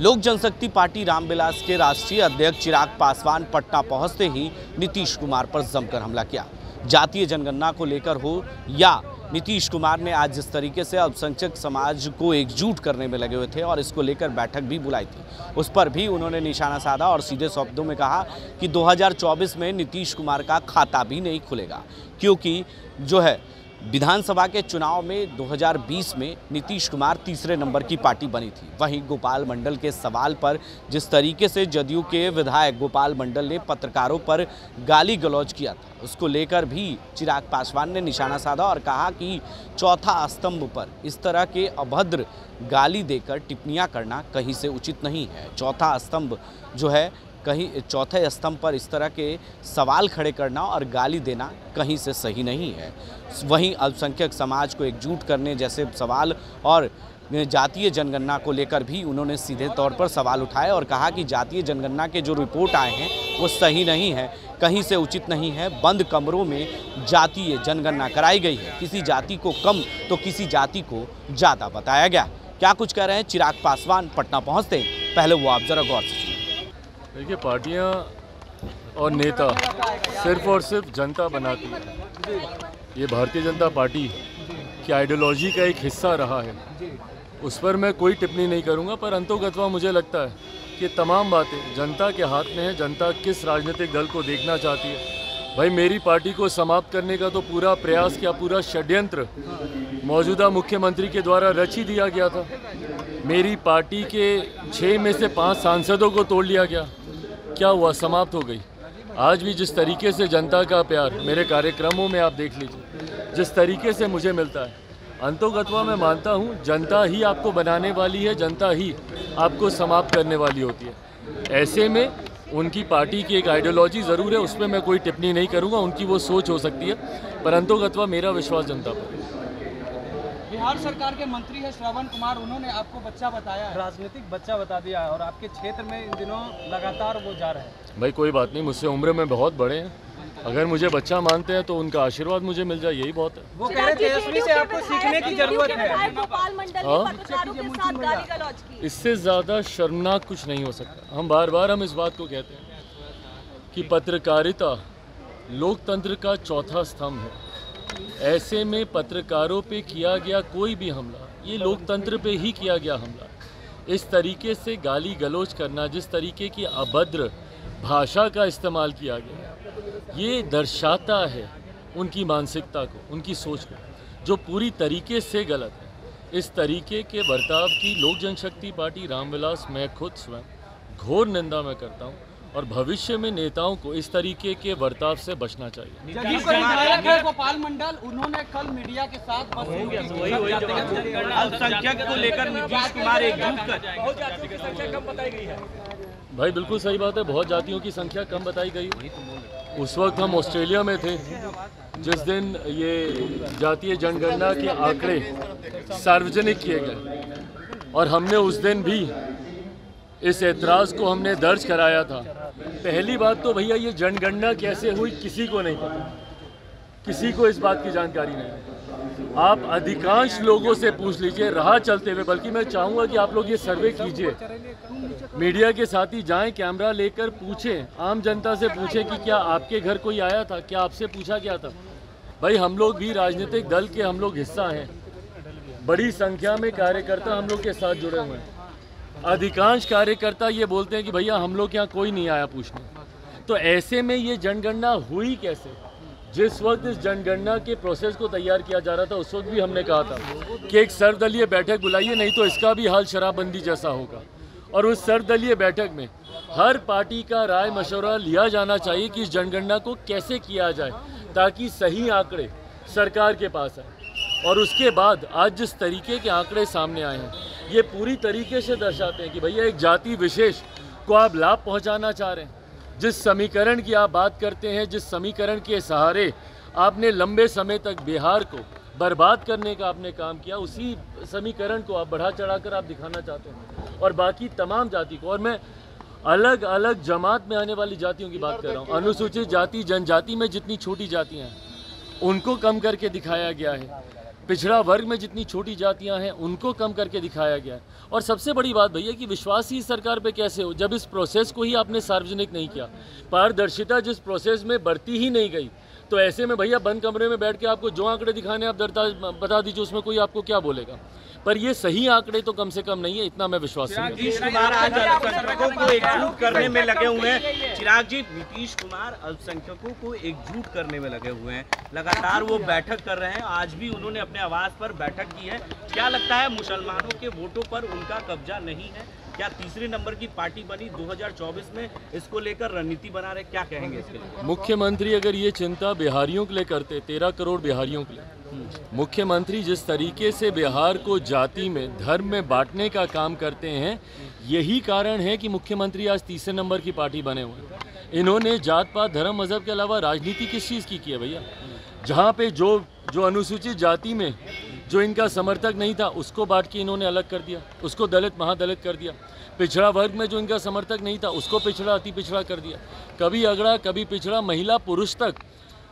लोक जनशक्ति पार्टी रामविलास के राष्ट्रीय अध्यक्ष चिराग पासवान पटना पहुंचते ही नीतीश कुमार पर जमकर हमला किया। जातीय जनगणना को लेकर हो या नीतीश कुमार ने आज जिस तरीके से अल्पसंख्यक समाज को एकजुट करने में लगे हुए थे और इसको लेकर बैठक भी बुलाई थी, उस पर भी उन्होंने निशाना साधा और सीधे शब्दों में कहा कि 2024 में नीतीश कुमार का खाता भी नहीं खुलेगा, क्योंकि जो है विधानसभा के चुनाव में 2020 में नीतीश कुमार तीसरे नंबर की पार्टी बनी थी। वहीं गोपाल मंडल के सवाल पर जिस तरीके से जदयू के विधायक गोपाल मंडल ने पत्रकारों पर गाली गलौज किया था, उसको लेकर भी चिराग पासवान ने निशाना साधा और कहा कि चौथा स्तंभ पर इस तरह के अभद्र गाली देकर टिप्पणियां करना कहीं से उचित नहीं है। चौथा स्तंभ जो है, कहीं चौथे स्तंभ पर इस तरह के सवाल खड़े करना और गाली देना कहीं से सही नहीं है। वहीं अल्पसंख्यक समाज को एकजुट करने जैसे सवाल और जातीय जनगणना को लेकर भी उन्होंने सीधे तौर पर सवाल उठाए और कहा कि जातीय जनगणना के जो रिपोर्ट आए हैं वो सही नहीं है, कहीं से उचित नहीं है। बंद कमरों में जातीय जनगणना कराई गई है, किसी जाति को कम तो किसी जाति को ज़्यादा बताया गया। क्या कुछ कह रहे हैं चिराग पासवान पटना पहुँचते, पहले वो आप जरा गौर से सुनिए। देखिए, पार्टियां और नेता सिर्फ और सिर्फ जनता बनाती है। ये भारतीय जनता पार्टी की आइडियोलॉजी का एक हिस्सा रहा है, उस पर मैं कोई टिप्पणी नहीं करूंगा, पर अंतोगत्वा मुझे लगता है कि तमाम बातें जनता के हाथ में है। जनता किस राजनीतिक दल को देखना चाहती है। भाई, मेरी पार्टी को समाप्त करने का तो पूरा प्रयास किया, पूरा षड्यंत्र मौजूदा मुख्यमंत्री के द्वारा रच ही दिया गया था। मेरी पार्टी के 6 में से 5 सांसदों को तोड़ लिया गया। क्या हुआ? समाप्त हो गई। आज भी जिस तरीके से जनता का प्यार मेरे कार्यक्रमों में आप देख लीजिए, जिस तरीके से मुझे मिलता है, अंतोगत्वा मैं मानता हूँ जनता ही आपको बनाने वाली है, जनता ही आपको समाप्त करने वाली होती है। ऐसे में उनकी पार्टी की एक आइडियोलॉजी ज़रूर है, उस पर मैं कोई टिप्पणी नहीं करूँगा, उनकी वो सोच हो सकती है, पर अंतोगत्वा मेरा विश्वास जनता पर। बिहार सरकार के मंत्री है श्रवण कुमार, उन्होंने आपको बच्चा बताया है, राजनीतिक बच्चा बता दिया है और आपके क्षेत्र में इन दिनों लगातार वो जा रहे हैं। भाई, कोई बात नहीं, मुझसे उम्र में बहुत बड़े हैं, अगर मुझे बच्चा मानते हैं तो उनका आशीर्वाद मुझे मिल जाए, यही बहुत है। वो कह रहे तेजस्वी से आपको सीखने की जरूरत है। गोपाल मंडल ने पत्रकारों के साथ गाली गलौज की। इससे ज़्यादा शर्मनाक कुछ नहीं हो सकता। हम बार बार इस बात को कहते हैं कि पत्रकारिता लोकतंत्र का चौथा स्तंभ है। ऐसे में पत्रकारों पे किया गया कोई भी हमला, ये लोकतंत्र पे ही किया गया हमला। इस तरीके से गाली गलौज करना, जिस तरीके की अभद्र भाषा का इस्तेमाल किया गया, ये दर्शाता है उनकी मानसिकता को, उनकी सोच को, जो पूरी तरीके से गलत है। इस तरीके के बर्ताव की लोक जनशक्ति पार्टी रामविलास, मैं खुद स्वयं घोर निंदा में करता हूँ और भविष्य में नेताओं को इस तरीके के बर्ताव से बचना चाहिए। गोपाल मंडल, उन्होंने कल मीडिया के साथ अल्पसंख्यक को लेकर नीतीश कुमार एकजुट कर संख्या कम बताई गई है। भाई, बिल्कुल सही बात है, बहुत जातियों की संख्या कम बताई गई। उस वक्त हम ऑस्ट्रेलिया में थे जिस दिन ये जातीय जनगणना के आंकड़े सार्वजनिक किए गए और हमने उस दिन भी इस ऐतराज़ को हमने दर्ज कराया था। पहली बात तो भैया, ये जनगणना कैसे हुई किसी को नहीं पता, किसी को इस बात की जानकारी नहीं। आप अधिकांश लोगों से पूछ लीजिए राह चलते हुए, बल्कि मैं चाहूँगा कि आप लोग ये सर्वे कीजिए, मीडिया के साथ ही जाएं, कैमरा लेकर पूछें, आम जनता से पूछें कि क्या आपके घर कोई आया था, क्या आपसे पूछा गया था। भाई, हम लोग भी राजनीतिक दल के हम लोग हिस्सा हैं, बड़ी संख्या में कार्यकर्ता हम लोग के साथ जुड़े हुए हैं। अधिकांश कार्यकर्ता ये बोलते हैं कि भैया हम लोग यहाँ कोई नहीं आया पूछने। तो ऐसे में ये जनगणना हुई कैसे? जिस वक्त इस जनगणना के प्रोसेस को तैयार किया जा रहा था, उस वक्त भी हमने कहा था कि एक सर्वदलीय बैठक बुलाइए, नहीं तो इसका भी हाल शराबबंदी जैसा होगा। और उस सर्वदलीय बैठक में हर पार्टी का राय मशवरा लिया जाना चाहिए कि इस जनगणना को कैसे किया जाए ताकि सही आंकड़े सरकार के पास आए। और उसके बाद आज जिस तरीके के आंकड़े सामने आए हैं, ये पूरी तरीके से दर्शाते हैं कि भैया एक जाति विशेष को आप लाभ पहुंचाना चाह रहे हैं। जिस समीकरण की आप बात करते हैं, जिस समीकरण के सहारे आपने लंबे समय तक बिहार को बर्बाद करने का आपने काम किया, उसी समीकरण को आप बढ़ा चढ़ाकर आप दिखाना चाहते हैं और बाकी तमाम जाति को, और मैं अलग अलग जमात में आने वाली जातियों की बात कर रहा हूँ, अनुसूचित जाति जनजाति में जितनी छोटी जातियाँ हैं उनको कम करके दिखाया गया है। पिछड़ा वर्ग में जितनी छोटी जातियां हैं उनको कम करके दिखाया गया है। और सबसे बड़ी बात भैया कि विश्वास ही इस सरकार पे कैसे हो जब इस प्रोसेस को ही आपने सार्वजनिक नहीं किया। पारदर्शिता जिस प्रोसेस में बढ़ती ही नहीं गई, तो ऐसे में भैया बंद कमरे में बैठ के आपको जो आंकड़े दिखाने आप बता दीजिए, उसमें कोई आपको क्या बोलेगा। पर ये सही आंकड़े तो कम से कम नहीं है, इतना मैं विश्वास करता हूं। नीतीश कुमार आज अल्पसंख्यकों को एकजुट करने में लगे हुए हैं। चिराग जी, नीतीश कुमार अल्पसंख्यकों को एकजुट करने में लगे हुए हैं, लगातार वो बैठक कर रहे हैं। आज भी उन्होंने अपने आवास पर बैठक की है। क्या लगता है मुसलमानों के वोटों पर उनका कब्जा नहीं है? क्या तीसरे नंबर की पार्टी बनी 2024 में, इसको लेकर रणनीति बना रहे, क्या कहेंगे इसके लिए? मुख्यमंत्री अगर ये चिंता बिहारियों के लिए करते, 13 करोड़ बिहारियों के लिए, मुख्यमंत्री जिस तरीके से बिहार को जाति में, धर्म में बांटने का काम करते हैं, यही कारण है कि मुख्यमंत्री आज तीसरे नंबर की पार्टी बने हुए हैं। इन्होंने जात पात धर्म मजहब के अलावा राजनीति किस चीज़ की है भैया? जहाँ पे जो अनुसूचित जाति में जो इनका समर्थक नहीं था उसको बांट के इन्होंने अलग कर दिया, उसको दलित महादलित कर दिया। पिछड़ा वर्ग में जो इनका समर्थक नहीं था उसको पिछड़ा अति पिछड़ा कर दिया। कभी अगड़ा कभी पिछड़ा, महिला पुरुष तक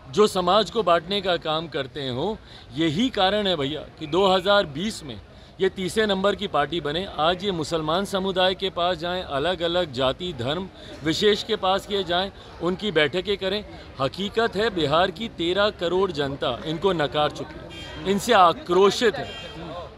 जो समाज को बांटने का काम करते हो, यही कारण है भैया कि 2020 में ये तीसरे नंबर की पार्टी बने। आज ये मुसलमान समुदाय के पास जाएं, अलग अलग जाति धर्म विशेष के पास किए जाएं, उनकी बैठकें करें। हकीकत है बिहार की 13 करोड़ जनता इनको नकार चुकी है, इनसे आक्रोशित है।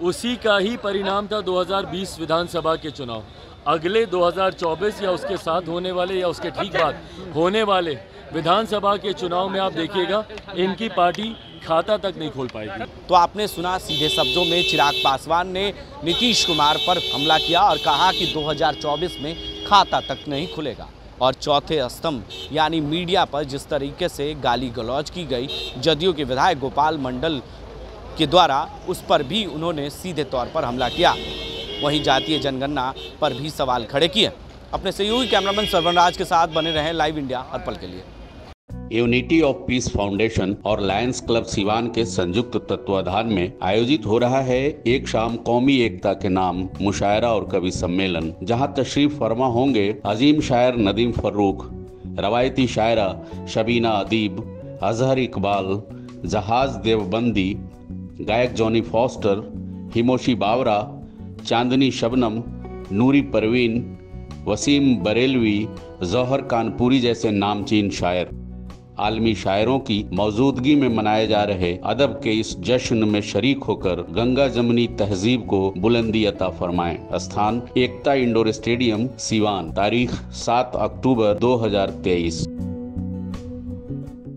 उसी का ही परिणाम था 2020 विधानसभा के चुनाव। अगले 2024 या उसके साथ होने वाले या उसके ठीक बाद होने वाले विधानसभा के चुनाव में आप देखिएगा इनकी पार्टी खाता तक नहीं खोल पाएगी। तो आपने सुना, सीधे शब्दों में चिराग पासवान ने नीतीश कुमार पर हमला किया और कहा कि 2024 में खाता तक नहीं खुलेगा। और चौथे स्तंभ यानी मीडिया पर जिस तरीके से गाली गलौज की गई जदयू के विधायक गोपाल मंडल के द्वारा, उस पर भी उन्होंने सीधे तौर पर हमला किया। वहीं जातीय जनगणना पर भी सवाल खड़े किए। अपने सहयोगी कैमरामैन सरवनराज के साथ बने रहें लाइव इंडिया हर पल के लिए। यूनिटी ऑफ पीस फाउंडेशन और लायंस क्लब सिवान के संयुक्त तत्वाधान में आयोजित हो रहा है एक शाम कौमी एकता के नाम मुशायरा और कवि सम्मेलन, जहां तशरीफ फरमा होंगे अजीम शायर नदीम फर्रुख, रवायती शायरा शबीना अदीब, अजहर इकबाल, जहाज देवबंदी, गायक जॉनी फॉस्टर, हिमोशी बावरा, चांदनी शबनम, नूरी परवीन, वसीम बरेलवी, जौहर कानपुरी जैसे नामचीन शायर। आलमी शायरों की मौजूदगी में मनाए जा रहे अदब के इस जश्न में शरीक होकर गंगा जमनी तहजीब को बुलंदी अता फरमाएं। स्थान एकता इंडोर स्टेडियम सिवान। तारीख 7 अक्टूबर 2023।